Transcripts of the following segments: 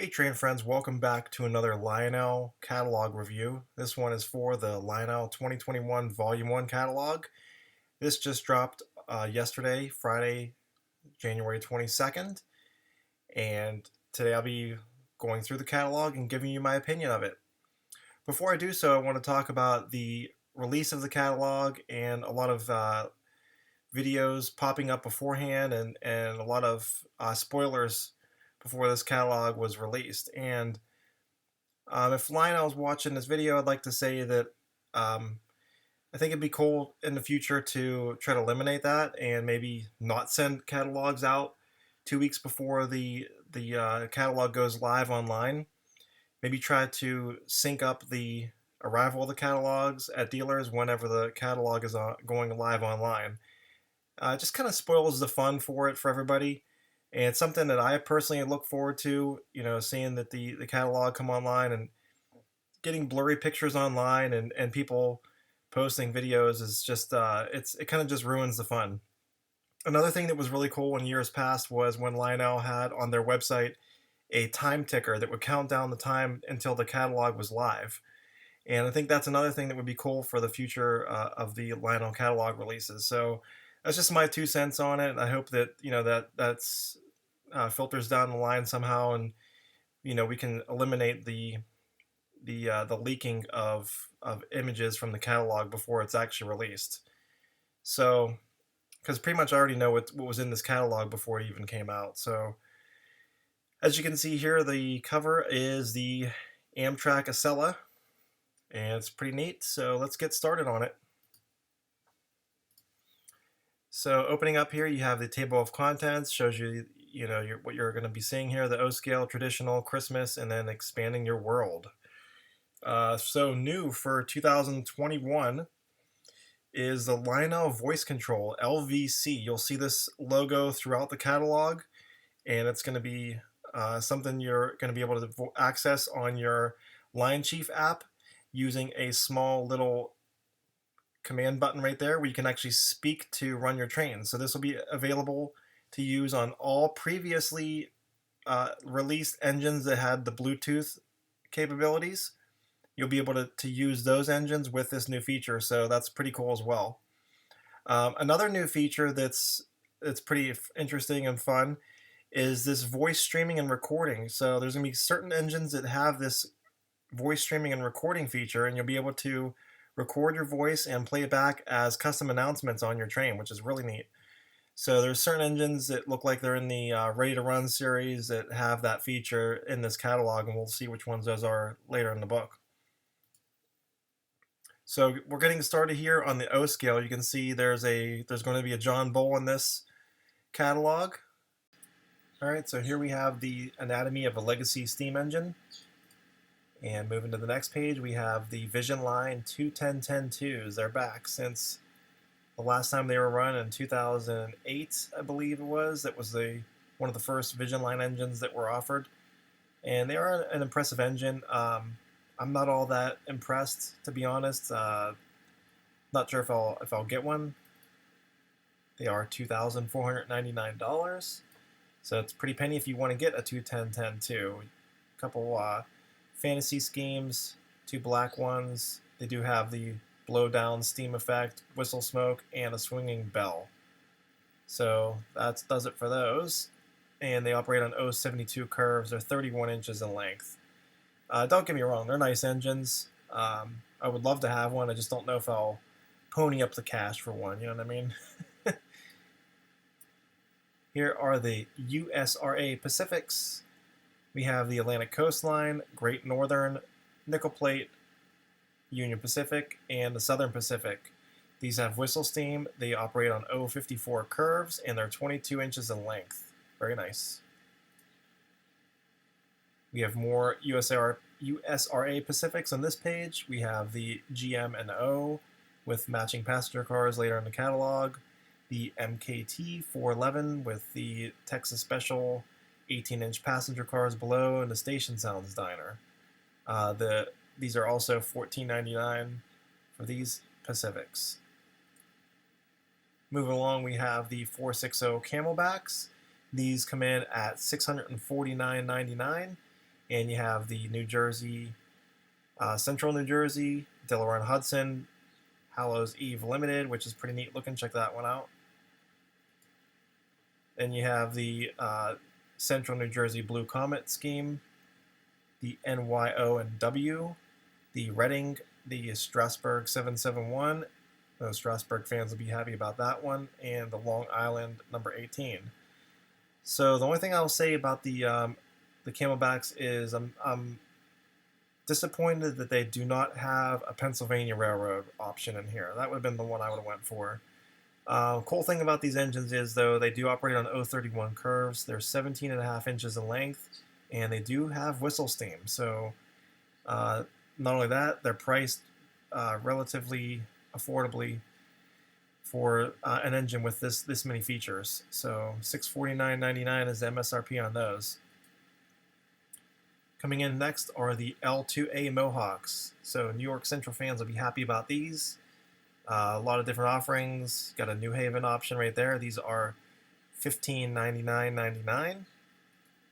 Hey train friends, welcome back to another Lionel catalog review. This one is for the Lionel 2021 Volume 1 catalog. This just dropped yesterday, Friday, January 22nd, and today I'll be going through the catalog and giving you my opinion of it. Before I do so, I want to talk about the release of the catalog and a lot of videos popping up beforehand and a lot of spoilers before this catalog was released. And if Lionel's watching this video, I'd like to say that um, I think it'd be cool in the future to try to eliminate that and maybe not send catalogs out 2 weeks before the catalog goes live online. Maybe try to sync up the arrival of the catalogs at dealers whenever the catalog is going live online. It just kind of spoils the fun for it for everybody. And it's something that I personally look forward to, seeing that the catalog come online and getting blurry pictures online and people posting videos is just it kind of just ruins the fun. Another thing that was really cool in years past was when Lionel had on their website a time ticker that would count down the time until the catalog was live. And I think that's another thing that would be cool for the future of the Lionel catalog releases. So that's just my 2 cents on it. I hope that that's filters down the line somehow, and we can eliminate the leaking of images from the catalog before it's actually released. So, because pretty much I already know what was in this catalog before it even came out. So, as you can see here, the cover is the Amtrak Acela, and it's pretty neat. So let's get started on it. So opening up here, you have the table of contents, shows you what you're going to be seeing here: the O scale, traditional, Christmas, and then expanding your world. So new for 2021 is the Lionel Voice Control LVC. You'll see this logo throughout the catalog, and it's going to be something you're going to be able to access on your Lion Chief app using a small little command button right there where you can actually speak to run your train. So this will be available to use on all previously released engines that had the Bluetooth capabilities. You'll be able to use those engines with this new feature, so that's pretty cool as well. Another new feature that's pretty interesting and fun is this voice streaming and recording. So there's going to be certain engines that have this voice streaming and recording feature, and you'll be able to record your voice and play it back as custom announcements on your train, which is really neat. So there's certain engines that look like they're in the Ready to Run series that have that feature in this catalog, and we'll see which ones those are later in the book. So we're getting started here on the O scale. You can see there's going to be a John Bull in this catalog. All right, so here we have the anatomy of a legacy steam engine. And moving to the next page, we have the Vision Line 21010-2s. They're back since the last time they were run in 2008, I believe it was. That was one of the first Vision Line engines that were offered. And they are an impressive engine. I'm not all that impressed, to be honest. Not sure if I'll get one. They are $2,499, so it's pretty penny if you want to get a 21010-2. A couple fantasy schemes, 2 black ones. They do have the blow down steam effect, whistle smoke, and a swinging bell. So that does it for those. And they operate on 072 curves. They're 31 inches in length. Don't get me wrong, they're nice engines. I would love to have one. I just don't know if I'll pony up the cash for one. You know what I mean? Here are the USRA Pacifics. We have the Atlantic Coastline, Great Northern, Nickel Plate, Union Pacific, and the Southern Pacific. These have whistle steam. They operate on 054 curves, and they're 22 inches in length. Very nice. We have more USRA Pacifics on this page. We have the GM and O with matching passenger cars later in the catalog. The MKT 411 with the Texas Special 18-inch passenger cars below, and the Station Sounds Diner. These are also $14.99 for these Pacifics. Moving along, we have the 460 Camelbacks. These come in at $649.99, and you have the New Jersey, Central New Jersey, Delaware and Hudson, Hallows Eve Limited, which is pretty neat looking. Check that one out. Then you have the Central New Jersey Blue Comet scheme, the NYO and W, the Reading, the Strasbourg 771. Those Strasbourg fans will be happy about that one, and the Long Island number 18. So the only thing I'll say about the Camelbacks is I'm disappointed that they do not have a Pennsylvania Railroad option in here. That would have been the one I would have went for. Cool thing about these engines is, though, they do operate on 031 curves. They're 17.5 inches in length, and they do have whistle steam. So not only that, they're priced relatively affordably for an engine with this many features. So $649.99 is the MSRP on those. Coming in next are the L2A Mohawks. So New York Central fans will be happy about these. A lot of different offerings. Got a New Haven option right there. These are $1599.99.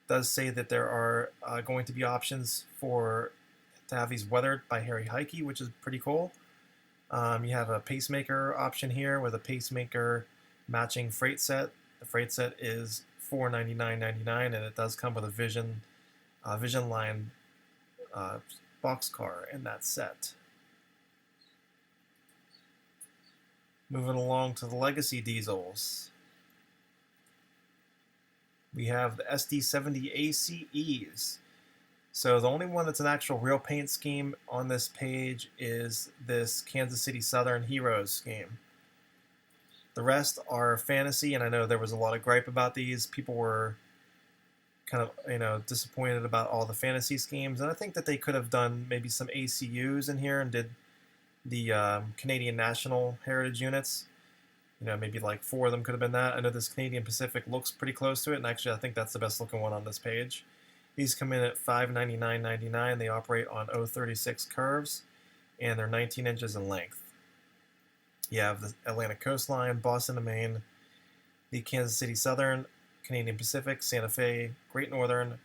Does say that there are going to be options to have these weathered by Harry Heike, which is pretty cool. You have a pacemaker option here with a pacemaker matching freight set. The freight set is $499.99, and it does come with a Vision Line boxcar in that set. Moving along to the Legacy diesels. We have the SD70 ACEs. So the only one that's an actual real paint scheme on this page is this Kansas City Southern Heroes scheme. The rest are fantasy, and I know there was a lot of gripe about these. People were kind of disappointed about all the fantasy schemes, and I think that they could have done maybe some ACUs in here and did the Canadian National Heritage units. Maybe like 4 of them could have been that. I know this Canadian Pacific looks pretty close to it, and actually I think that's the best looking one on this page. These come in at $599.99. They operate on 036 curves, and they're 19 inches in length. You have the Atlantic Coastline, Boston to Maine, the Kansas City Southern, Canadian Pacific, Santa Fe, Great Northern,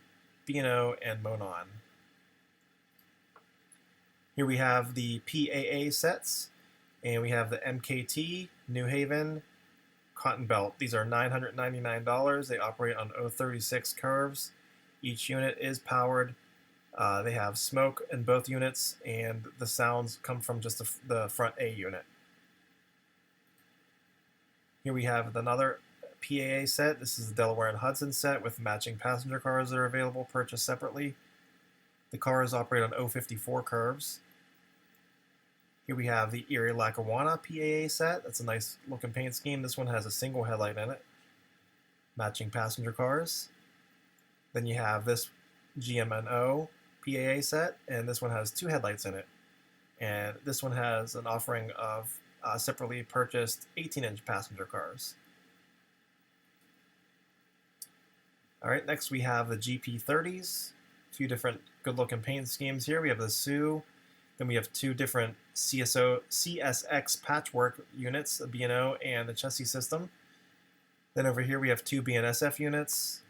B&O, and Monon. Here we have the PAA sets, and we have the MKT, New Haven, Cotton Belt. These are $999. They operate on 036 curves. Each unit is powered. They have smoke in both units, and the sounds come from just the front A unit. Here we have another PAA set. This is the Delaware and Hudson set with matching passenger cars that are available, purchased separately. The cars operate on 054 curves. Here we have the Erie Lackawanna PAA set. That's a nice looking paint scheme. This one has a single headlight in it. Matching passenger cars. Then you have this GMNO PAA set, and this one has 2 headlights in it. And this one has an offering of separately purchased 18-inch passenger cars. All right, next we have the GP30s. A few different good-looking paint schemes here. We have the Sioux. Then we have 2 different CSX patchwork units, a B&O and the chassis system. Then over here we have 2 BNSF units,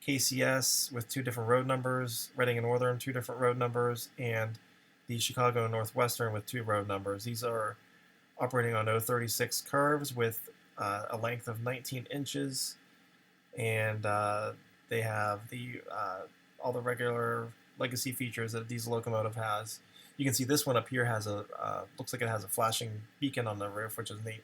KCS with 2 different road numbers, Reading and Northern 2 different road numbers, and the Chicago and Northwestern with 2 road numbers. These are operating on 036 curves with a length of 19 inches, and they have all the regular legacy features that a diesel locomotive has. You can see this one up here has looks like it has a flashing beacon on the roof, which is neat.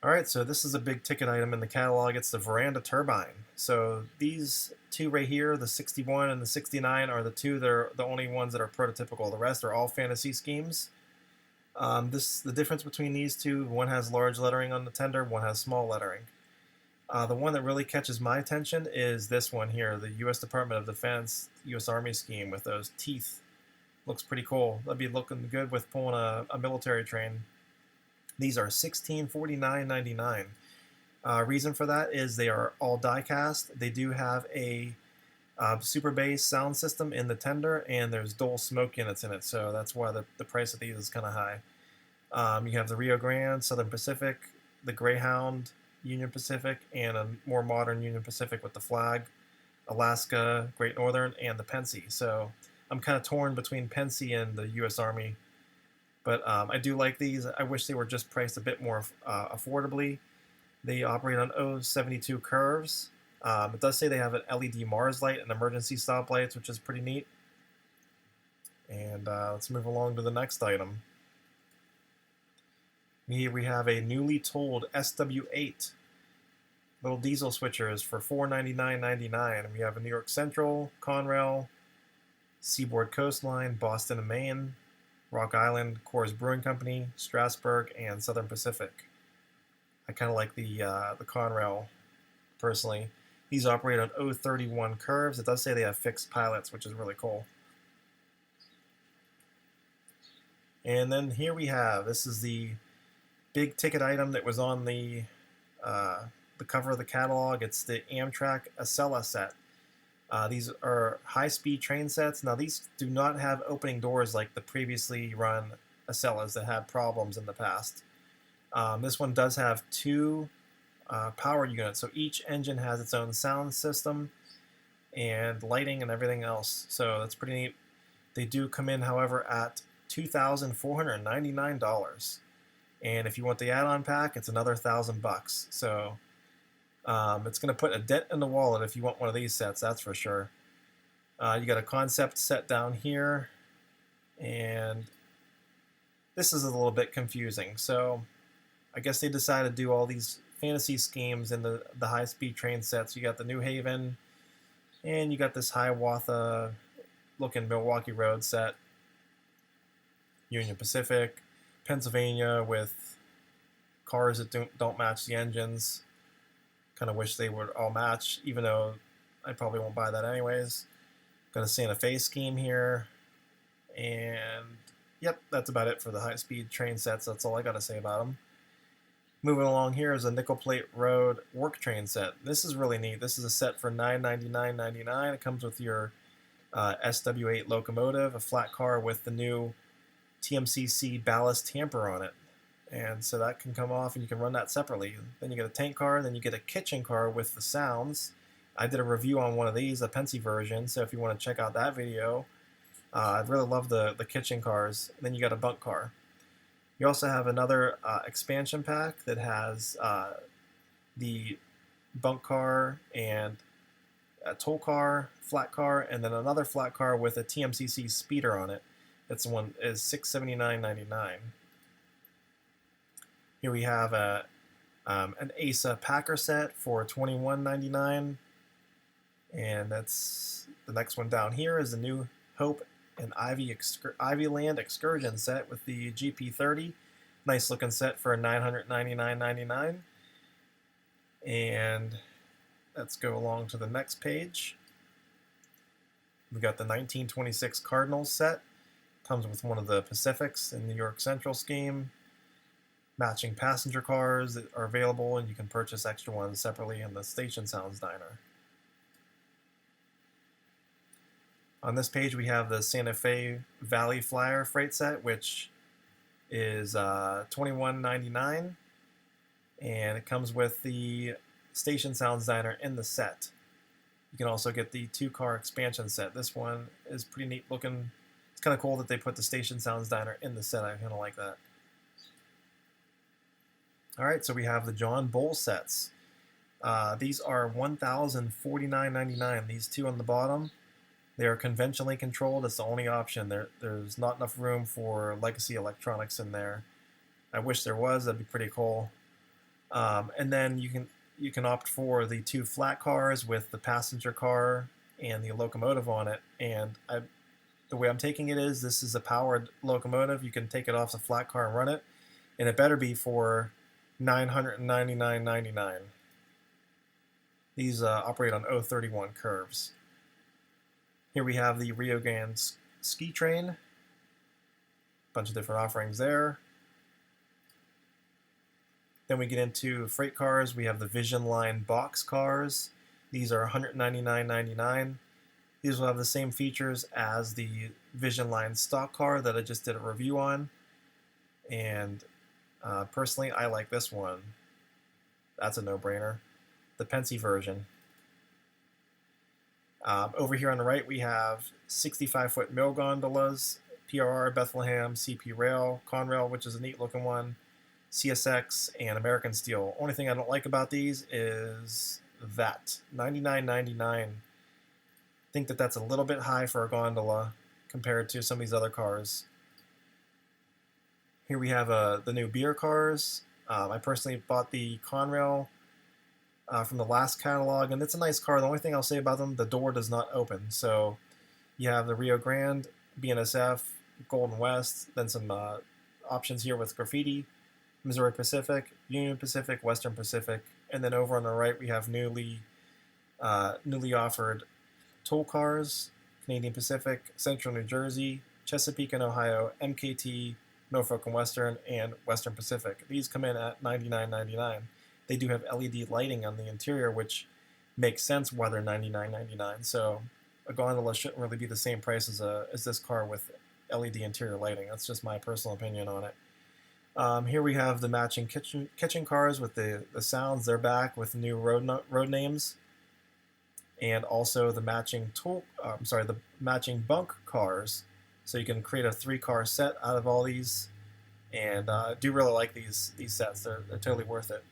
All right, so this is a big ticket item in the catalog. It's the Veranda turbine. So these 2 right here, the 61 and the 69, are the 2 that are the only ones that are prototypical. The rest are all fantasy schemes. The difference between these 2, one has large lettering on the tender, one has small lettering. The one that really catches my attention is this one here, the U.S. Department of Defense, U.S. Army scheme with those teeth. Looks pretty cool. That'd be looking good with pulling a military train. These are $1649.99. Reason for that is they are all die-cast. They do have a super bass sound system in the tender, and there's dual smoke units in it, so that's why the price of these is kind of high. You have the Rio Grande, Southern Pacific, the Greyhound, Union Pacific and a more modern Union Pacific with the flag, Alaska, Great Northern, and the Pennsy. So I'm kind of torn between Pennsy and the U.S. Army, but I do like these. I wish they were just priced a bit more affordably. They operate on 072 curves. It does say they have an LED Mars light and emergency stoplights, which is pretty neat. And let's move along to the next item. Here we have a newly tooled SW8 little diesel switchers for $499.99. We have a New York Central, Conrail, Seaboard Coastline, Boston and Maine, Rock Island, Coors Brewing Company, Strasburg, and Southern Pacific. I kind of like the Conrail personally. These operate on 031 curves. It does say they have fixed pilots, which is really cool. And then here we have, this is the big ticket item that was on the cover of the catalog. It's the Amtrak Acela set. These are high-speed train sets. Now these do not have opening doors like the previously run Acelas that had problems in the past. This one does have two power units, so each engine has its own sound system and lighting and everything else. So that's pretty neat. They do come in, however, at $2,499. And if you want the add-on pack, it's another $1,000. So it's going to put a dent in the wallet if you want one of these sets, that's for sure. You got a concept set down here, and this is a little bit confusing. So I guess they decided to do all these fantasy schemes in the high-speed train sets. You got the New Haven, and you got this Hiawatha looking Milwaukee Road set, Union Pacific, Pennsylvania with cars that don't match the engines. Kind of wish they would all match, even though I probably won't buy that anyways. Got a Santa Fe scheme here, and yep, that's about it for the high-speed train sets. That's all I got to say about them. Moving along here is a Nickel Plate Road work train set. This is really neat. This is a set for $999.99. It comes with your SW8 locomotive, a flat car with the new TMCC ballast tamper on it. And so that can come off and you can run that separately. Then you get a tank car, then you get a kitchen car with the sounds. I did a review on one of these, a Pennsy version, so if you want to check out that video, I really love the kitchen cars. Then you got a bunk car. You also have another expansion pack that has the bunk car and a toll car, flat car, and then another flat car with a TMCC speeder on it. That's one is $679.99. Here we have an ASA Packer set for $21.99, and that's the next one down here is the New Hope and Ivyland Excursion set with the GP30. Nice looking set for $999.99. And let's go along to the next page. We got the 1926 Cardinals set. Comes with one of the Pacifics in New York Central scheme. Matching passenger cars that are available, and you can purchase extra ones separately in the Station Sounds Diner. On this page, we have the Santa Fe Valley Flyer freight set, which is $21.99, and it comes with the Station Sounds Diner in the set. You can also get the two-car expansion set. This one is pretty neat looking. It's kind of cool that they put the Station Sounds Diner in the set. I kind of like that. All right, so we have the John Bull sets. These are $1,049.99. These two on the bottom. They are conventionally controlled. It's the only option. There's not enough room for legacy electronics in there. I wish there was. That'd be pretty cool. And then you can opt for the two flat cars with the passenger car and the locomotive on it. And the way I'm taking it is this is a powered locomotive. You can take it off the flat car and run it. And it better be for $999.99. These operate on 031 curves. Here we have the Rio Grande Ski Train. Bunch of different offerings there. Then we get into freight cars. We have the Vision Line box cars. These are $199.99. These will have the same features as the Vision Line stock car that I just did a review on. And personally, I like this one. That's a no-brainer. The Pensy version. Over here on the right, we have 65-foot mill gondolas, PRR, Bethlehem, CP Rail, Conrail, which is a neat looking one, CSX, and American Steel. Only thing I don't like about these is that $99.99. I think that that's a little bit high for a gondola compared to some of these other cars. Here we have the new beer cars. I personally bought the Conrail from the last catalog, and it's a nice car. The only thing I'll say about them, the door does not open. So you have the Rio Grande, BNSF, Golden West, then some options here with graffiti, Missouri Pacific, Union Pacific, Western Pacific, and then over on the right we have newly offered toll cars, Canadian Pacific, Central New Jersey, Chesapeake and Ohio, MKT, Norfolk and Western, and Western Pacific. These come in at $99.99. They do have LED lighting on the interior, which makes sense why they're $99.99. So a gondola shouldn't really be the same price as this car with LED interior lighting. That's just my personal opinion on it. Here we have the matching kitchen cars with the sounds. They're back with new road names, and also the matching the matching bunk cars. So you can create a 3-car set out of all these, and I do really like these sets. They're totally worth it.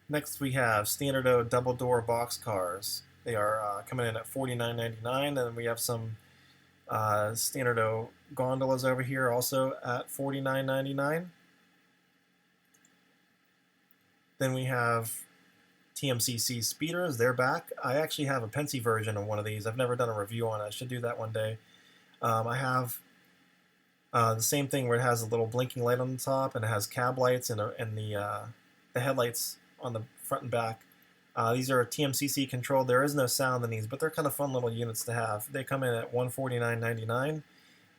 Next we have Standardo double door box cars. They are coming in at $49.99, and then we have some Standardo gondolas over here also at $49.99. Then we have TMCC speeders. They're back. I actually have a Pensy version of one of these. I've never done a review on it. I should do that one day. I have the same thing where it has a little blinking light on the top, and it has cab lights and the headlights on the front and back. These are TMCC controlled. There is no sound in these, but they're kind of fun little units to have. They come in at $149.99.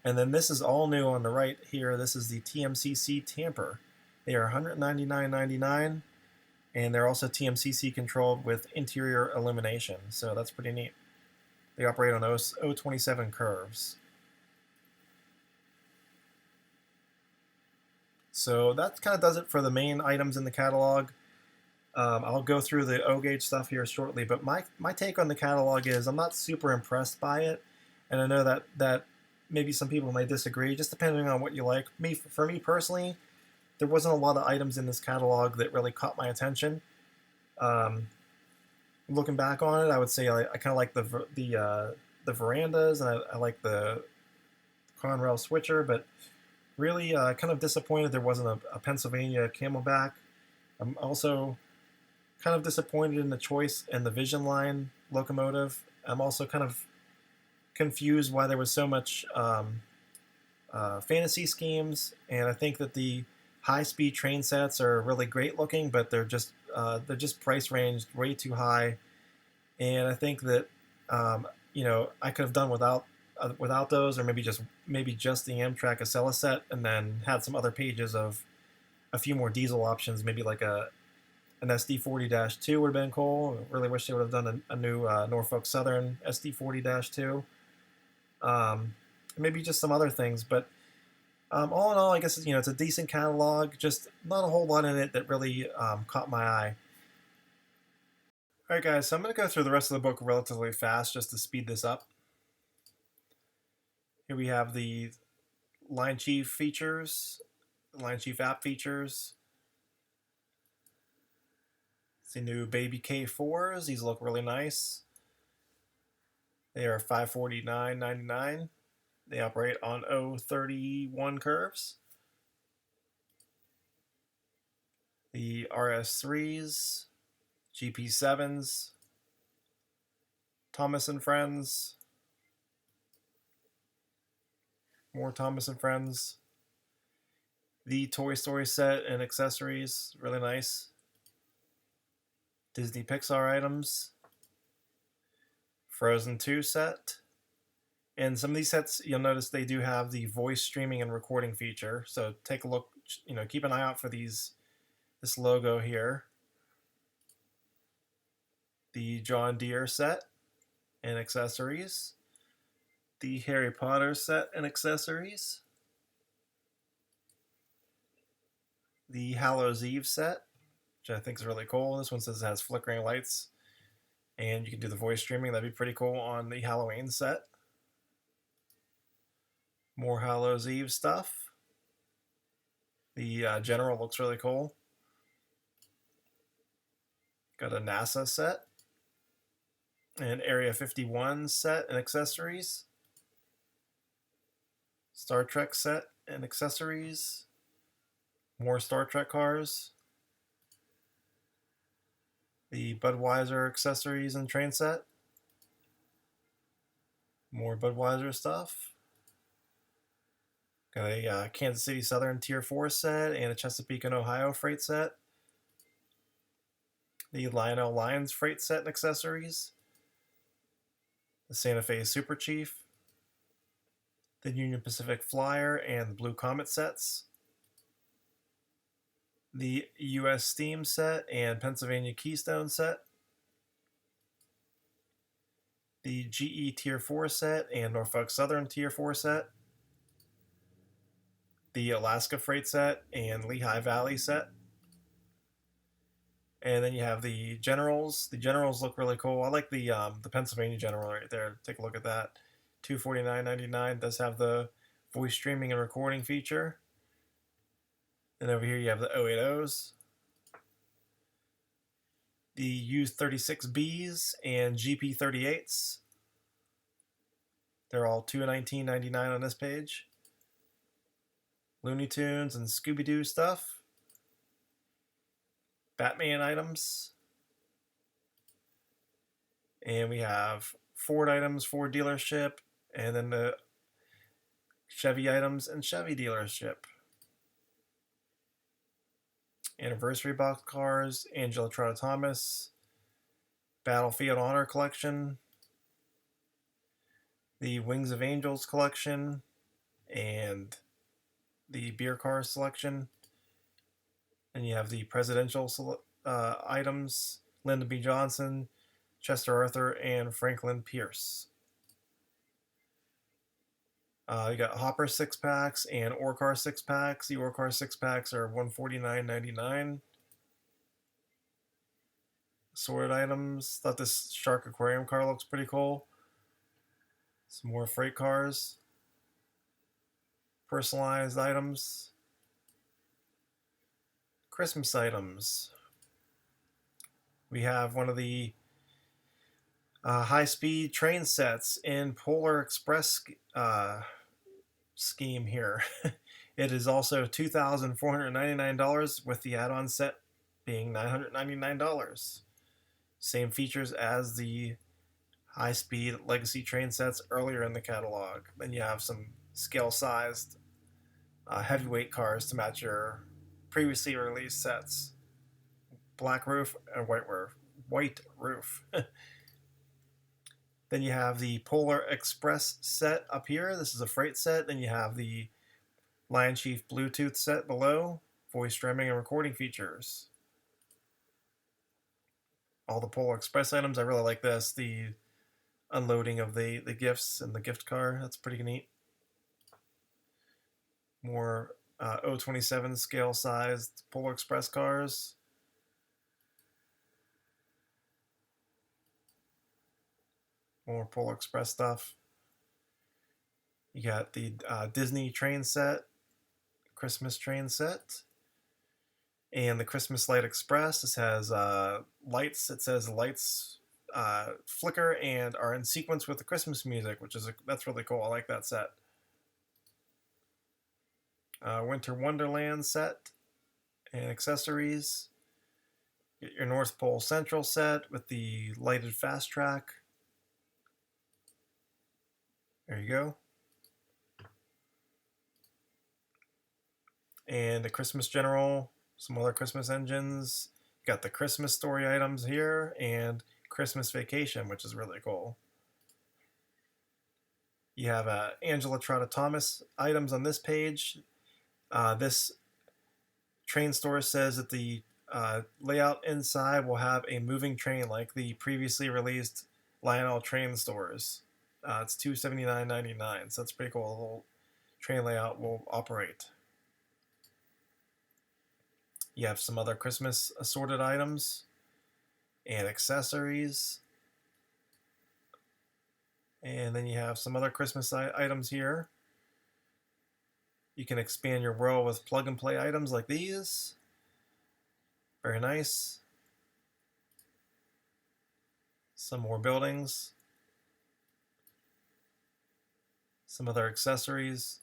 And then this is all new on the right here. This is the TMCC Tamper. They are $199.99, and they're also TMCC controlled with interior illumination. So that's pretty neat. They operate on 027 curves. So that kind of does it for the main items in the catalog. I'll go through the O-gauge stuff here shortly, but my take on the catalog is I'm not super impressed by it, and I know that maybe some people may disagree, just depending on what you like. For me personally, there wasn't a lot of items in this catalog that really caught my attention. Looking back on it, I would say I kind of like the verandas, and I like the Conrail switcher, but really kind of disappointed there wasn't a Pennsylvania Camelback. I'm also kind of disappointed in the choice in the Vision Line locomotive. I'm also kind of confused why there was so much fantasy schemes, and I think that the high-speed train sets are really great looking, but they're just price ranged way too high, and I think that I could have done without those, or maybe just the Amtrak Acela set, and then had some other pages of a few more diesel options, maybe like an SD40-2 would have been cool. I really wish they would have done a new Norfolk Southern SD40-2. Maybe just some other things, but all in all, I guess it's a decent catalog. Just not a whole lot in it that really caught my eye. All right, guys, so I'm going to go through the rest of the book relatively fast just to speed this up. Here we have the Line Chief features, Line Chief app features. It's the new Baby K4s. These look really nice. They are $549.99. They operate on 031 curves. The RS3s, GP7s, Thomas and Friends, more Thomas and Friends. The Toy Story set and accessories, really nice. Disney Pixar items. Frozen 2 set. And some of these sets, you'll notice they do have the voice streaming and recording feature. So take a look, keep an eye out for this logo here. The John Deere set and accessories. The Harry Potter set and accessories. The Hallows Eve set, which I think is really cool. This one says it has flickering lights, and you can do the voice streaming. That'd be pretty cool on the Halloween set. More Hallows Eve stuff. The General looks really cool. Got a NASA set, an Area 51 set and accessories. Star Trek set and accessories. More Star Trek cars. The Budweiser accessories and train set. More Budweiser stuff. Got a Kansas City Southern Tier 4 set and a Chesapeake and Ohio freight set. The Lionel Lions freight set and accessories. The Santa Fe Super Chief. The Union Pacific Flyer and the Blue Comet sets. The U.S. Steam set and Pennsylvania Keystone set. The GE Tier 4 set and Norfolk Southern Tier 4 set. The Alaska Freight set and Lehigh Valley set. And then you have the Generals. The Generals look really cool. I like the Pennsylvania General right there. Take a look at that. $249.99. Does have the voice streaming and recording feature. Then over here you have the 080s. The U-36Bs and GP-38s. They're all $219.99 on this page. Looney Tunes and Scooby-Doo stuff. Batman items. And we have Ford items, Ford dealership, and then the Chevy items and Chevy dealership. Anniversary box cars, Angela Trotta Thomas, Battlefield Honor collection, the Wings of Angels collection, and the beer car selection. And you have the presidential items, Lyndon B. Johnson, Chester Arthur, and Franklin Pierce. You got Hopper 6-packs and Orcar 6-packs. The Orcar 6-packs are $149.99. Assorted items. Thought this Shark Aquarium car looks pretty cool. Some more freight cars. Personalized items. Christmas items. We have one of the high-speed train sets in Polar Express scheme here. It is also $2,499 with the add-on set being $999. Same features as the high-speed legacy train sets earlier in the catalog. Then you have some scale-sized heavyweight cars to match your previously released sets. Black roof and white roof. Then you have the Polar Express set up here. This is a freight set. Then you have the Lion Chief Bluetooth set below. Voice streaming and recording features. All the Polar Express items. I really like this. The unloading of the gifts and the gift car. That's pretty neat. More 027 scale sized Polar Express cars. More Polar Express stuff. You got the Disney train set, Christmas train set, and the Christmas Light Express. This has lights. It says lights flicker and are in sequence with the Christmas music, that's really cool. I like that set. Winter Wonderland set and accessories. Get your North Pole Central set with the lighted fast track. There you go. And the Christmas General, some other Christmas engines. You got the Christmas Story items here and Christmas Vacation, which is really cool. You have Angela Trotta Thomas items on this page. This train store says that the layout inside will have a moving train like the previously released Lionel train stores. It's $279.99, so that's pretty cool. The whole train layout will operate. You have some other Christmas assorted items and accessories. And then you have some other Christmas items here. You can expand your world with plug and play items like these. Very nice. Some more buildings. Some other accessories.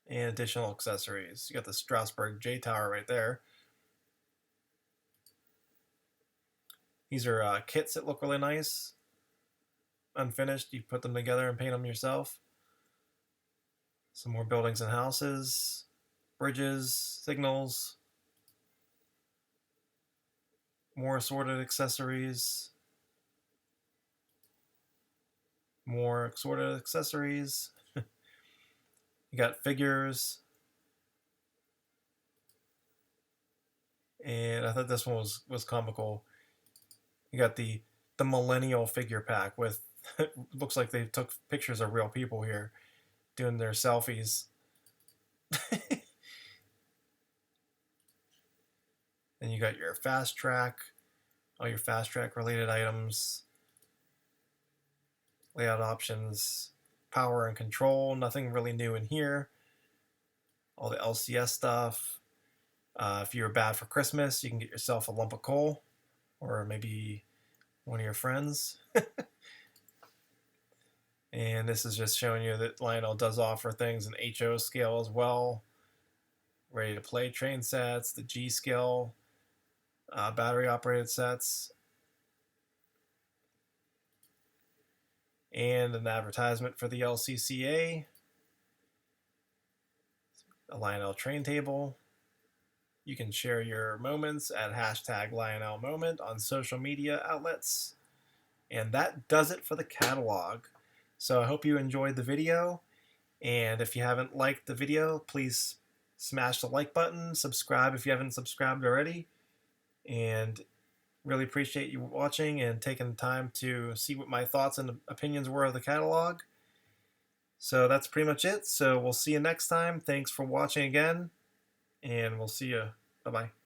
And additional accessories. You got the Strasbourg J Tower right there. These are kits that look really nice. Unfinished, you put them together and paint them yourself. Some more buildings and houses, bridges, signals, more assorted accessories, more assorted accessories. You got figures, and I thought this one was comical. You got the millennial figure pack with looks like they took pictures of real people here doing their selfies. Then you got your fast track, all your fast track related items, layout options, power and control, nothing really new in here. All the LCS stuff. If you're bad for Christmas, you can get yourself a lump of coal, or maybe one of your friends. And this is just showing you that Lionel does offer things in HO scale as well. Ready to play train sets, the G scale, battery operated sets, and an advertisement for the LCCA, a Lionel train table. You can share your moments at #LionelMoment on social media outlets. And that does it for the catalog. So I hope you enjoyed the video. And if you haven't liked the video, please smash the like button, subscribe if you haven't subscribed already. And really appreciate you watching and taking the time to see what my thoughts and opinions were of the catalog. So that's pretty much it. So we'll see you next time. Thanks for watching again, and we'll see you. Bye-bye.